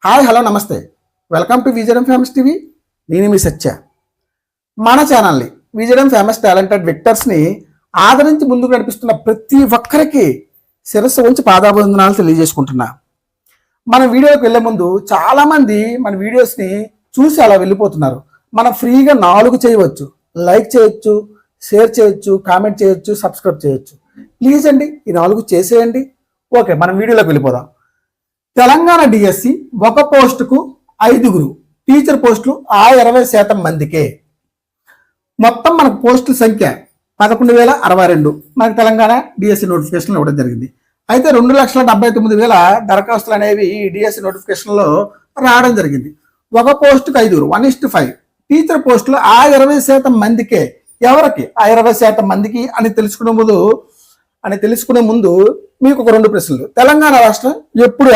Hi hello నమస్తే, welcome to విజయం famous TV. నేను మీ సత్య. మన ఛానల్ని విజయం ఫేమస్ టాలెంటెడ్ విక్టర్స్ని ఆదరించి ముందుకు నడిపిస్తున్న ప్రతి ఒక్కరికి శిరస్సు ఉంచి పాదాభివందనాలు తెలియజేసుకుంటున్నా. మన వీడియోకి వెళ్ళే ముందు చాలామంది మన వీడియోస్ని చూసి అలా వెళ్ళిపోతున్నారు. మనం ఫ్రీగా 4 చేయవచ్చు, లైక్ చేయొచ్చు, షేర్ చేయొచ్చు, కామెంట్ చేయొచ్చు, సబ్స్క్రైబ్ చేయొచ్చు. ప్లీజ్ అండి ఈ 4 చేసేయండి. ఓకే, మనం వీడియోలోకి వెళ్ళిపోదాం. తెలంగాణ డిఎస్సి ఒక పోస్టుకు 5 టీచర్ పోస్టులు 20% మందికే. మొత్తం మనకు పోస్టుల సంఖ్య 11,062 మనకు తెలంగాణ డిఎస్సి నోటిఫికేషన్లు ఇవ్వడం జరిగింది. అయితే 2,79,000 దరఖాస్తులు అనేవి ఈ డిఎస్సి నోటిఫికేషన్లో రావడం జరిగింది. ఒక పోస్టుకు 5 1:5 టీచర్ పోస్టులు 20% మందికే. ఎవరికి 20% మందికి అని తెలుసుకునే ముందు మీకు ఒక 2 ప్రశ్నలు. తెలంగాణ రాష్ట్రం ఎప్పుడు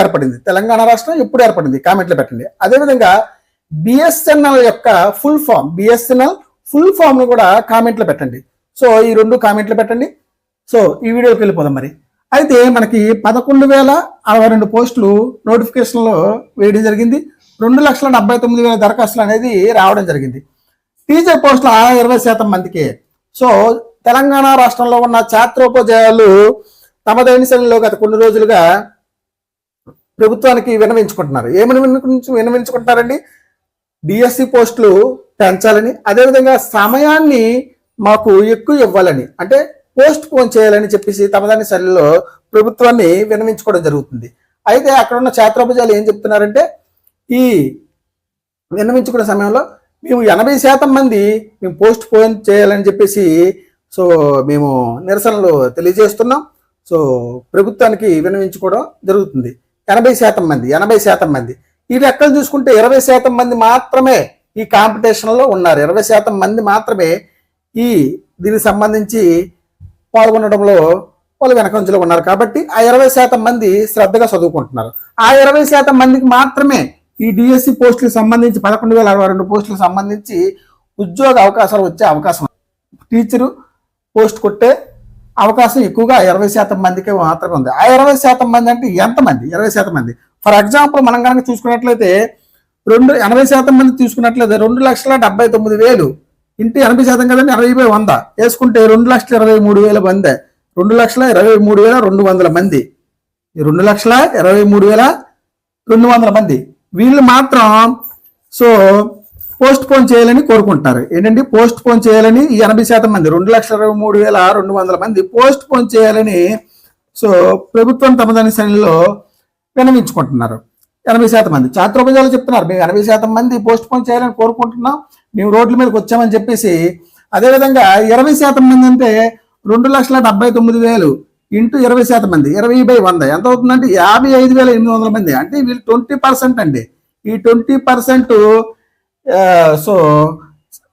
ఏర్పడింది? కామెంట్లో పెట్టండి. అదేవిధంగా బిఎస్ఎన్ఎల్ యొక్క ఫుల్ ఫామ్ ను కూడా కామెంట్లో పెట్టండి. సో ఈ 2 కామెంట్లో పెట్టండి. సో ఈ వీడియోకి వెళ్ళిపోదాం. మరి అయితే మనకి 11,062 పోస్టులు నోటిఫికేషన్లో వేయడం జరిగింది. 2,79,000 దరఖాస్తులు అనేది రావడం జరిగింది. టీచర్ పోస్టులు 20% మందికే. సో తెలంగాణ రాష్ట్రంలో ఉన్న ఛాత్రోపాధ్యాయులు తమ దైన శైలిలో గత కొన్ని రోజులుగా ప్రభుత్వానికి విన్నవించుకుంటున్నారు. ఏమని విన్నవించుకుంటున్నారండి? డిఎస్సి పోస్టులు పెంచాలని, అదేవిధంగా సమయాన్ని మాకు ఎక్కువ ఇవ్వాలని, అంటే పోస్ట్ పోన్ చేయాలని చెప్పేసి తమ దైన శైలిలో ప్రభుత్వాన్ని విన్నవించుకోవడం జరుగుతుంది. అయితే అక్కడ ఉన్న ఛాత్రోపాధ్యాయులు ఏం చెప్తున్నారంటే, ఈ విన్నవించుకునే సమయంలో మేము 80% మంది మేము పోస్ట్ పోన్ చేయాలని చెప్పేసి మేము నిరసనలు తెలియజేస్తున్నాం. సో ప్రభుత్వానికి విన్నవించుకోవడం జరుగుతుంది. 80% మంది ఈ లెక్కలు చూసుకుంటే 20% మంది మాత్రమే ఈ కాంపిటీషన్లో ఉన్నారు. 20% మంది మాత్రమే దీనికి సంబంధించి పాల్గొనడంలో వాళ్ళు వెనకంజలో ఉన్నారు. కాబట్టి ఆ 20% మంది శ్రద్ధగా చదువుకుంటున్నారు. ఆ 20% మందికి మాత్రమే ఈ డిఎస్సి పోస్టులకు సంబంధించి 11,062 పోస్టులకు సంబంధించి ఉద్యోగ అవకాశాలు వచ్చే అవకాశం, టీచరు పోస్ట్ కొట్టే అవకాశం ఎక్కువగా 20% మందికి మాత్రమే ఉంది. ఆ 20% మంది అంటే ఎంతమంది? 20% మంది. ఫర్ ఎగ్జాంపుల్ మనం కనుక చూసుకున్నట్లయితే 80% మంది తీసుకున్నట్లయితే 2,79,000 ఇంటి 80% కదండి, 80/100 వేసుకుంటే 2,23,000 మంది. 2,23,200 మంది. 2,23,200 మంది వీళ్ళు మాత్రం పోస్ట్ పోన్ చేయాలని కోరుకుంటున్నారు. ఏంటంటే పోస్ట్ పోన్ చేయాలని ఈ 80% మంది 2,23,200 మంది పోస్ట్ పోన్ చేయాలని ప్రభుత్వం తమ దాని శైలిలో విన్నవించుకుంటున్నారు. 80% మంది ఛాత్రోపాధ్యాయులు చెప్తున్నారు, మేము 80% మంది పోస్ట్ పోన్ చేయాలని కోరుకుంటున్నాం, మేము రోడ్ల మీదకి వచ్చామని చెప్పేసి. అదేవిధంగా 20% మంది అంటే 2,79,000 ఇంటూ 20% మంది 20/100 ఎంత అవుతుందంటే 55,800 మంది. అంటే వీళ్ళు 20% అండి. ఈ 20%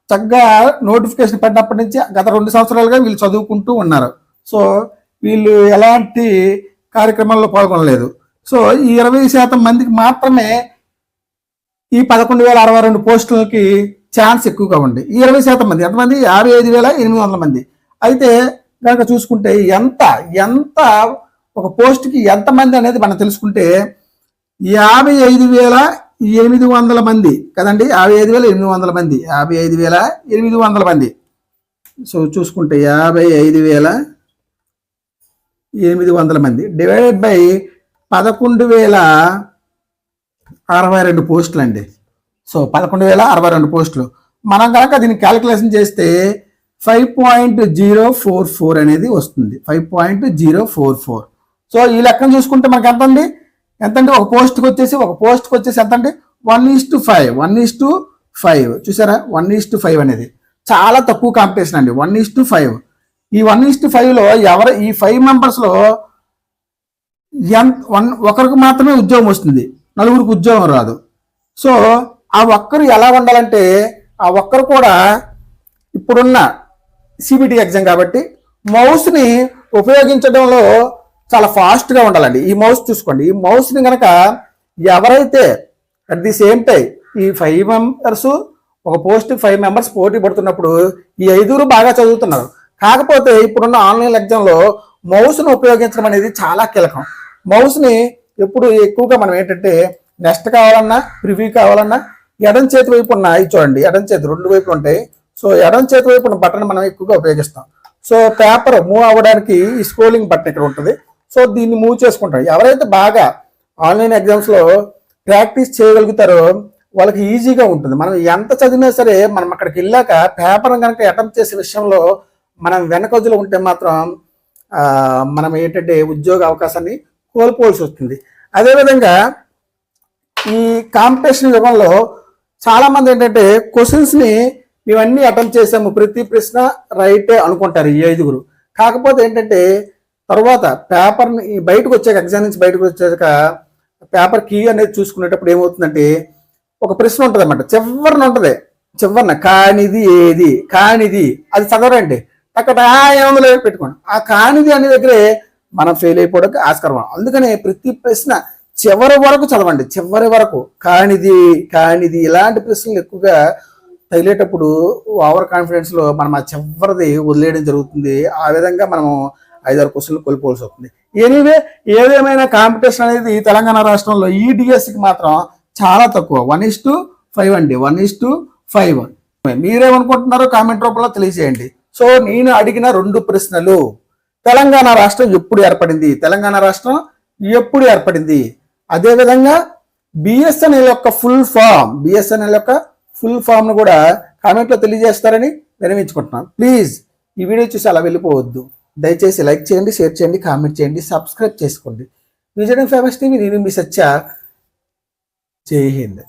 చక్కగా నోటిఫికేషన్ పడినప్పటి నుంచి గత 2 సంవత్సరాలుగా వీళ్ళు చదువుకుంటూ ఉన్నారు. వీళ్ళు ఎలాంటి కార్యక్రమాల్లో పాల్గొనలేదు. ఈ 20% మందికి మాత్రమే ఈ 11,062 పోస్టులకి ఛాన్స్ ఎక్కువగా ఉంది. ఈ 20% మంది ఎంతమంది? 55,800 మంది. అయితే కనుక చూసుకుంటే ఎంత ఒక పోస్ట్కి ఎంతమంది అనేది మనం తెలుసుకుంటే 55,800 మంది కదండి. 55,800 మంది 55,800 మంది. చూసుకుంటే 55,800 మంది డివైడెడ్ బై 11,062 పోస్టులు అండి. 11,062 పోస్టులు మనం కనుక దీన్ని క్యాలిక్యులేషన్ చేస్తే 5.044 అనేది వస్తుంది. 5.044. ఈ లెక్కను చూసుకుంటే మనకి ఎంతండి ఒక పోస్ట్కి వచ్చేసి ఎంతండి? 1:5 చూసారా? 1:5 అనేది చాలా తక్కువ కాంపిటీషన్ అండి. 1:5. ఈ 1:5లో ఈ 5 మెంబర్స్లో ఒకరికి మాత్రమే ఉద్యోగం వస్తుంది, 4కి ఉద్యోగం రాదు. ఆ ఒక్కరు ఎలా ఉండాలంటే, ఆ ఒక్కరు కూడా ఇప్పుడున్న సిబిటి ఎగ్జామ్ కాబట్టి మౌస్ని ఉపయోగించడంలో చాలా ఫాస్ట్గా ఉండాలండి. ఈ మౌస్ చూసుకోండి. ఈ మౌస్ని కనుక ఎవరైతే అట్ ది సేమ్ టైం ఈ 5 మెంబర్స్ ఒక పోస్ట్ 5 మెంబర్స్ పోటీ పడుతున్నప్పుడు ఈ 5 బాగా చదువుతున్నారు. కాకపోతే ఇప్పుడున్న ఆన్లైన్ ఎగ్జామ్లో మౌస్ను ఉపయోగించడం అనేది చాలా కీలకం. మౌస్ని ఎప్పుడు ఎక్కువగా మనం ఏంటంటే నెక్స్ట్ కావాలన్నా ప్రివ్యూ కావాలన్నా ఎడం చేతి వైపు ఉన్న ఇది చూడండి, ఎడం చేతి రెండు వైపులు ఉంటాయి. సో ఎడం చేతి వైపు ఉన్న బటన్ మనం ఎక్కువగా ఉపయోగిస్తాం. సో పేపర్ మూవ్ అవ్వడానికి ఈ స్క్రోలింగ్ బటన్ ఇక్కడ ఉంటుంది. సో దీన్ని మూవ్ చేసుకుంటారు. ఎవరైతే బాగా ఆన్లైన్ ఎగ్జామ్స్లో ప్రాక్టీస్ చేయగలుగుతారో వాళ్ళకి ఈజీగా ఉంటుంది. మనం ఎంత చదివినా సరే మనం అక్కడికి వెళ్ళాక పేపర్ కనుక అటెంప్ట్ చేసే విషయంలో మనం వెనకజులో ఉంటే మాత్రం మనం ఏంటంటే ఉద్యోగ అవకాశాన్ని కోల్పోవాల్సి వస్తుంది. అదేవిధంగా ఈ కాంపిటీషన్ యుగంలో చాలామంది ఏంటంటే క్వశ్చన్స్ని మేమన్నీ అటెంప్ట్ చేసాము, ప్రతి ప్రశ్న రైటే అనుకుంటారు ఈ 5గురు. కాకపోతే ఏంటంటే తర్వాత పేపర్ని బయటకు వచ్చాక, ఎగ్జామ్ నుంచి బయటకు వచ్చాక పేపర్ కీ అనేది చూసుకునేటప్పుడు ఏమవుతుందంటే ఒక ప్రశ్న ఉంటుంది అన్నమాట, చివరిన ఉంటుంది, చివరిన కానిది ఏది, కానిది అది చదవరండి, అక్కడ ఏముందో పెట్టుకోండి. ఆ కానిది అనే దగ్గరే మనం ఫెయిల్ అయిపోవడానికి ఆస్కారం. అందుకనే ప్రతి ప్రశ్న చివరి వరకు చదవండి, చివరి వరకు. కానిది కానిది ఇలాంటి ప్రశ్నలు ఎక్కువగా తగిలేటప్పుడు ఓవర్ కాన్ఫిడెన్స్లో మనం ఆ చివరిది వదిలేయడం జరుగుతుంది. ఆ విధంగా మనము 5-6 క్వశ్చన్లు కోల్పోవాల్సి వస్తుంది. ఎనీవే ఏదేమైనా కాంపిటీషన్ అనేది తెలంగాణ రాష్ట్రంలో ఈ డిఎస్సికి మాత్రం చాలా తక్కువ, 1:5 అండి, 1:5. మీరేమనుకుంటున్నారో కామెంట్ రూపంలో తెలియజేయండి. సో నేను అడిగిన 2 ప్రశ్నలు, తెలంగాణ రాష్ట్రం ఎప్పుడు ఏర్పడింది, తెలంగాణ రాష్ట్రం ఎప్పుడు ఏర్పడింది, అదేవిధంగా బిఎస్ఎన్ఎల్ యొక్క ఫుల్ ఫామ్ ను కూడా కామెంట్లో తెలియజేస్తారని విరమించుకుంటున్నాను. ప్లీజ్ ఈ వీడియో చూసి అలా వెళ్ళిపోవద్దు. దయచేసి లైక్ చేయండి, షేర్ చేయండి, కామెంట్ చేయండి, సబ్స్క్రైబ్ చేసుకోండి. విజయనగరం ఫేమస్ టీవీ, నేను మీ సత్య. జై హింద్.